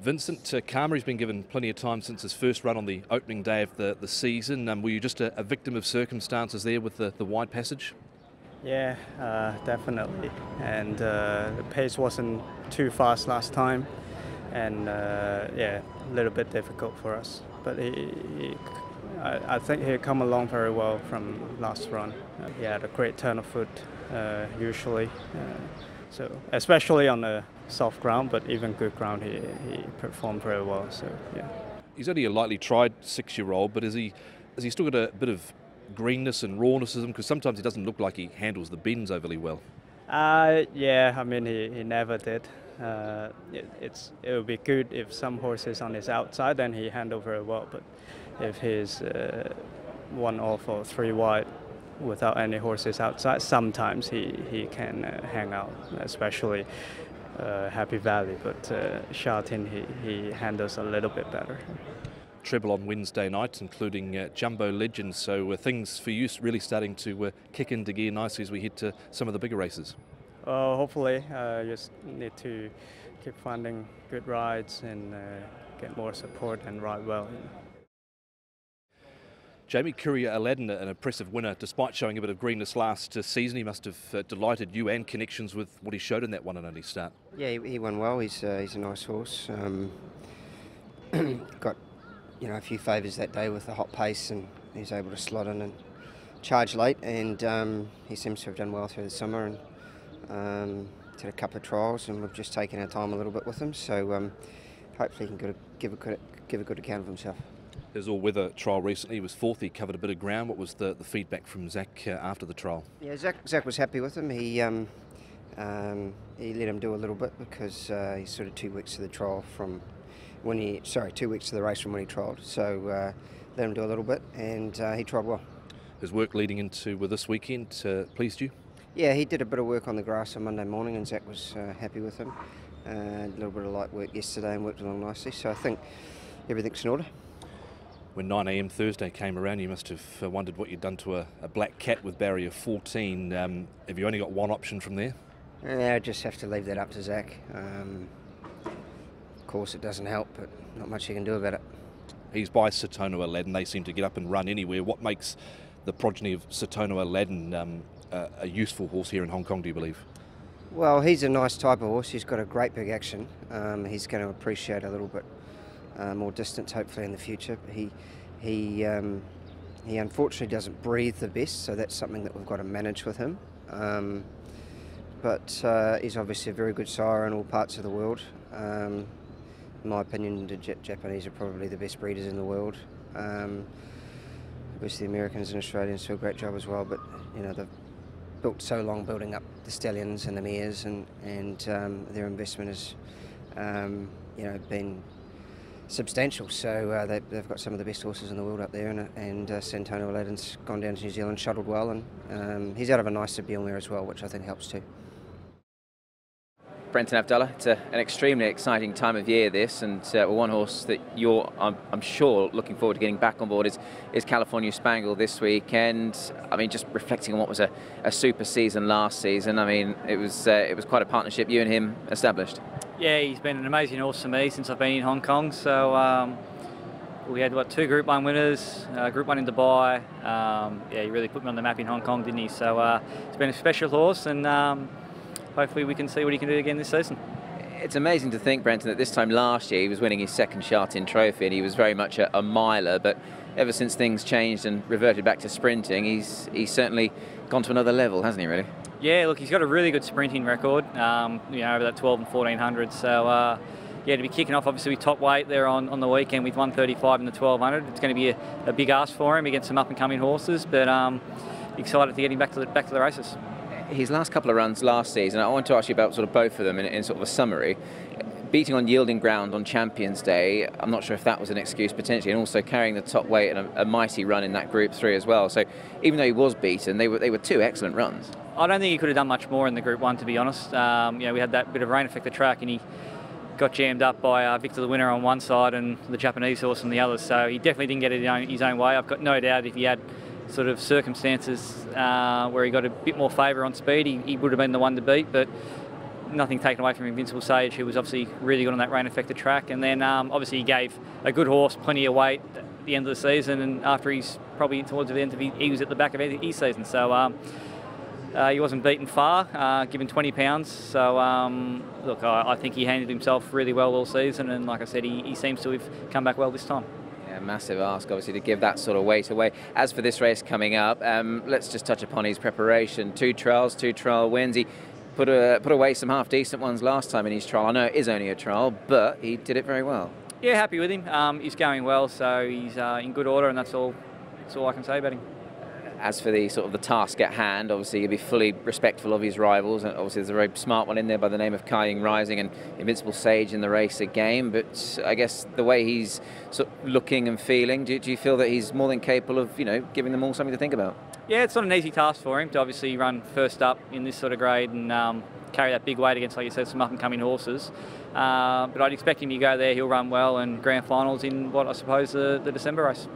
Vincent, Karma's been given plenty of time since his first run on the opening day of the season. Were you just a victim of circumstances there with the wide passage? Yeah, definitely. And the pace wasn't too fast last time, and yeah, a little bit difficult for us. But I think he come along very well from last run. He had a great turn of foot usually, so especially on the soft ground, but even good ground, he performed very well. So yeah. He's only a lightly tried 6-year-old, but has he still got a bit of greenness and rawness to him? Because sometimes he doesn't look like he handles the bends overly well. Yeah, I mean he never did. It would be good if some horses on his outside, then he handled very well. But if he's 1 off or 3 wide without any horses outside, sometimes he can hang out, especially Happy Valley. But Sha Tin, he handles a little bit better. Treble on Wednesday night, including Jumbo Legends, so things for you really starting to kick into gear nicely as we head to some of the bigger races. Hopefully, just need to keep finding good rides and get more support and ride well. Jamie, COURIER ALADDIN, an impressive winner despite showing a bit of greenness last season. He must have delighted you and connections with what he showed in that one and only start. Yeah, he won well. He's a nice horse. Got a few favours that day with the hot pace, and he's able to slot in and charge late, and he seems to have done well through the summer, and did a couple of trials, and we've just taken our time a little bit with him, so hopefully he can give a good account of himself. His all-weather trial recently, he was 4th, he covered a bit of ground. What was the feedback from Zach after the trial? Yeah, Zach was happy with him. He let him do a little bit because he's sort of 2 weeks to the trial from when 2 weeks to the race from when he trialled. So let him do a little bit, and he trialled well. His work leading into this weekend pleased you? Yeah, he did a bit of work on the grass on Monday morning, and Zach was happy with him. A little bit of light work yesterday and worked along nicely. So I think everything's in order. When 9 AM Thursday came around, you must have wondered what you'd done to a black cat with barrier 14. Have you only got one option from there? Yeah, I just have to leave that up to Zach. Of course, it doesn't help, but not much you can do about it. He's by Satono ALADDIN. They seem to get up and run anywhere. What makes the progeny of Satono ALADDIN a useful horse here in Hong Kong, do you believe? Well, he's a nice type of horse. He's got a great big action. He's going to appreciate a little bit more distance, hopefully, in the future. He unfortunately doesn't breathe the best, so that's something that we've got to manage with him. But he's obviously a very good sire in all parts of the world. In my opinion, the Japanese are probably the best breeders in the world. Obviously, the Americans and Australians do a great job as well, but they've built so long building up the stallions and the mares, and their investment has been substantial. So they've got some of the best horses in the world up there, and Satono ALADDIN's gone down to New Zealand, shuttled well, and he's out of a nice Sabile mare as well, which I think helps too. Brenton Abdale, it's an extremely exciting time of year this, and one horse that you're, I'm sure, looking forward to getting back on board is California Spangle this week. And I mean, just reflecting on what was a super season last season, I mean, it was quite a partnership you and him established. Yeah, he's been an amazing horse to me since I've been in Hong Kong. So we had 2 Group 1 winners, Group 1 in Dubai. Yeah, he really put me on the map in Hong Kong, didn't he? So it's been a special horse, and hopefully we can see what he can do again this season. It's amazing to think, Brenton, that this time last year he was winning his 2nd Sha Tin trophy, and he was very much a miler, but ever since things changed and reverted back to sprinting, he's certainly gone to another level, hasn't he, really? Yeah, look, he's got a really good sprinting record, over that 12 and 1400. So, yeah, to be kicking off, obviously, with top weight there on the weekend with 135 in the 1200, it's going to be a big ask for him against some up-and-coming horses, but excited to get him back to the races. His last couple of runs last season, I want to ask you about sort of both of them in sort of a summary. Beating on yielding ground on Champions Day, I'm not sure if that was an excuse potentially, and also carrying the top weight and a mighty run in that Group 3 as well. So even though he was beaten, they were 2 excellent runs. I don't think he could have done much more in the Group 1, to be honest. We had that bit of rain affect the track, and he got jammed up by Victor the winner on one side and the Japanese horse on the other. So he definitely didn't get it his own way. I've got no doubt if he had sort of circumstances where he got a bit more favour on speed, he would have been the one to beat. But nothing taken away from Invincible Sage, who was obviously really good on that rain-affected track. And then obviously he gave a good horse plenty of weight at the end of the season, and after he's probably towards the end of he was at the back of his season. So he wasn't beaten far, given 20 pounds. So look, I think he handled himself really well all season, and like I said, he seems to have come back well this time. Yeah, massive ask, obviously, to give that sort of weight away. As for this race coming up, let's just touch upon his preparation. 2 trials, 2 trial wins. He put away some half-decent ones last time in his trial. I know it is only a trial, but he did it very well. Yeah, happy with him. He's going well, so he's in good order, and that's all I can say about him. As for the sort of the task at hand, obviously he'll be fully respectful of his rivals, and obviously there's a very smart one in there by the name of Keagan Rising and Invincible Sage in the race again. But I guess the way he's sort of looking and feeling, do you feel that he's more than capable of, giving them all something to think about? Yeah, it's not an easy task for him to obviously run first up in this sort of grade and carry that big weight against, like you said, some up-and-coming horses. But I'd expect him to go there, he'll run well, and grand finals in what I suppose the December race.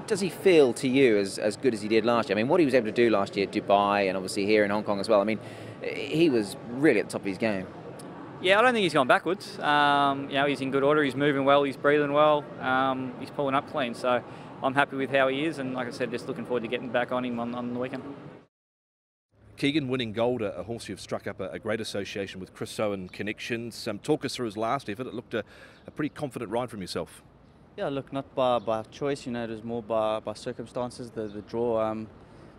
Does he feel to you as good as he did last year? I mean, what he was able to do last year at Dubai and obviously here in Hong Kong as well, I mean, he was really at the top of his game. Yeah, I don't think he's gone backwards. He's in good order, he's moving well, he's breathing well, he's pulling up clean. So I'm happy with how he is, and like I said, just looking forward to getting back on him on the weekend. Keegan winning gold, a horse you've struck up a great association with Chris Owen connections. Talk us through his last effort. It looked a pretty confident ride from yourself. Yeah, look, not by choice, it was more by circumstances. The draw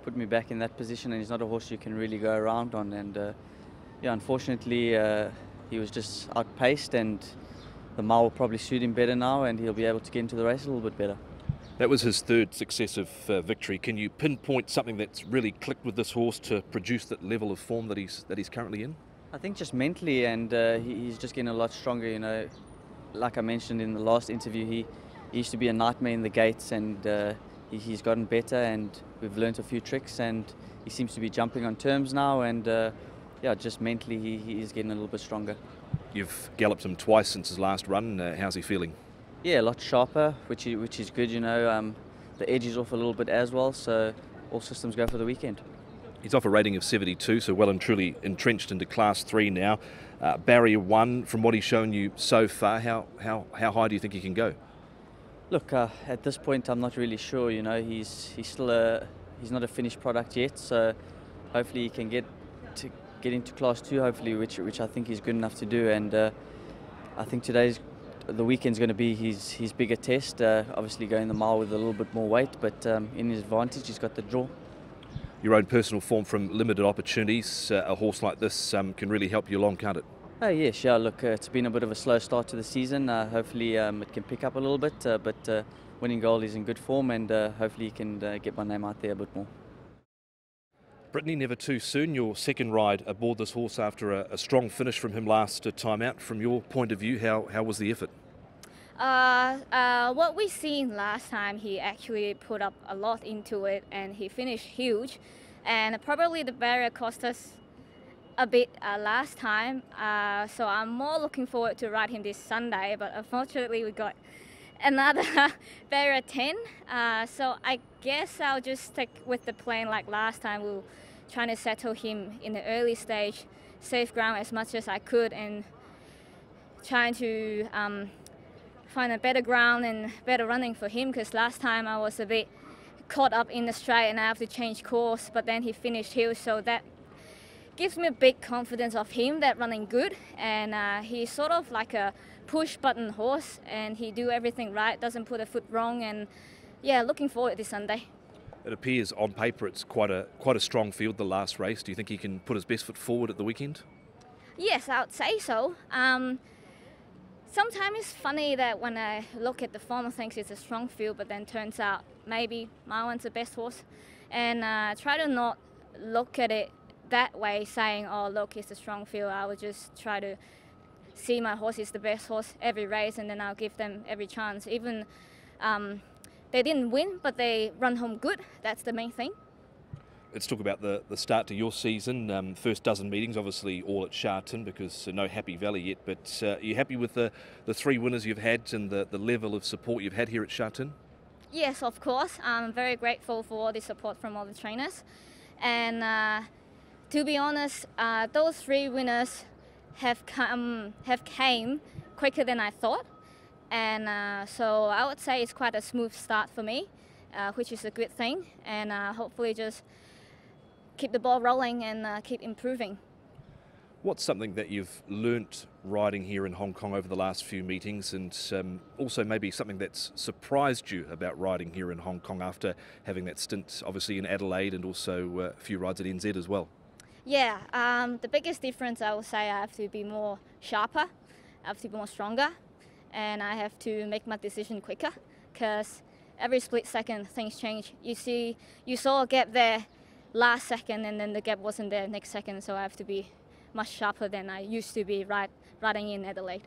put me back in that position, and he's not a horse you can really go around on. And unfortunately, he was just outpaced, and the mile will probably suit him better now, and he'll be able to get into the race a little bit better. That was his 3rd successive victory. Can you pinpoint something that's really clicked with this horse to produce that level of form that he's currently in? I think just mentally, and he's just getting a lot stronger. Like I mentioned in the last interview, he used to be a nightmare in the gates, and he's gotten better, and we've learnt a few tricks, and he seems to be jumping on terms now, and just mentally he is getting a little bit stronger. You've galloped him twice since his last run. How's he feeling? Yeah, a lot sharper, which is good. The edge is off a little bit as well, so all systems go for the weekend. He's off a rating of 72, so well and truly entrenched into Class 3 now. Barrier 1, from what he's shown you so far, how high do you think he can go? Look, at this point, I'm not really sure. He's still he's not a finished product yet, so hopefully he can get into Class 2. Hopefully, which I think he's good enough to do. And I think the weekend's going to be his bigger test. Obviously, going the mile with a little bit more weight, but in his advantage, he's got the draw. Your own personal form from limited opportunities, a horse like this can really help you along, can't it? Oh yes, yeah. Look, it's been a bit of a slow start to the season. Hopefully it can pick up a little bit, but winning gold is in good form, and hopefully he can get my name out there a bit more. Britney, never too soon. Your 2nd ride aboard this horse after a strong finish from him last time out. From your point of view, how was the effort? What we seen last time, he actually put up a lot into it, and he finished huge, and probably the barrier cost us a bit last time, so I'm more looking forward to ride him this Sunday, but unfortunately we got another barrier 10, so I guess I'll just stick with the plan like last time. We'll try to settle him in the early stage, safe ground as much as I could, and trying to find a better ground and better running for him, because last time I was a bit caught up in the straight and I have to change course, but then he finished hill, so that gives me a big confidence of him that running good, and he's sort of like a push button horse, and he do everything right, doesn't put a foot wrong, and yeah, looking forward this Sunday. It appears on paper it's quite a strong field, the last race. Do you think he can put his best foot forward at the weekend? Yes, I would say so. Sometimes it's funny that when I look at the form, I think it's a strong field, but then turns out maybe my one's the best horse, and try to not look at it that way, saying, oh look, it's a strong field. I would just try to see my horse is the best horse every race, and then I'll give them every chance. Even they didn't win, but they run home good. That's the main thing. Let's talk about the start to your season. First dozen meetings, obviously all at Sha Tin, because no Happy Valley yet, but are you happy with the 3 winners you've had and the level of support you've had here at Sha Tin? Yes, of course. I'm very grateful for all the support from all the trainers, and to be honest, those 3 winners have came quicker than I thought, and so I would say it's quite a smooth start for me, which is a good thing, and hopefully just keep the ball rolling and keep improving. What's something that you've learnt riding here in Hong Kong over the last few meetings, and also maybe something that's surprised you about riding here in Hong Kong after having that stint obviously in Adelaide and also a few rides at NZ as well? Yeah, the biggest difference I would say I have to be more sharper, I have to be more stronger, and I have to make my decision quicker, because every split second things change. You saw a gap there last second and then the gap wasn't there next second, so I have to be much sharper than I used to be riding in Adelaide.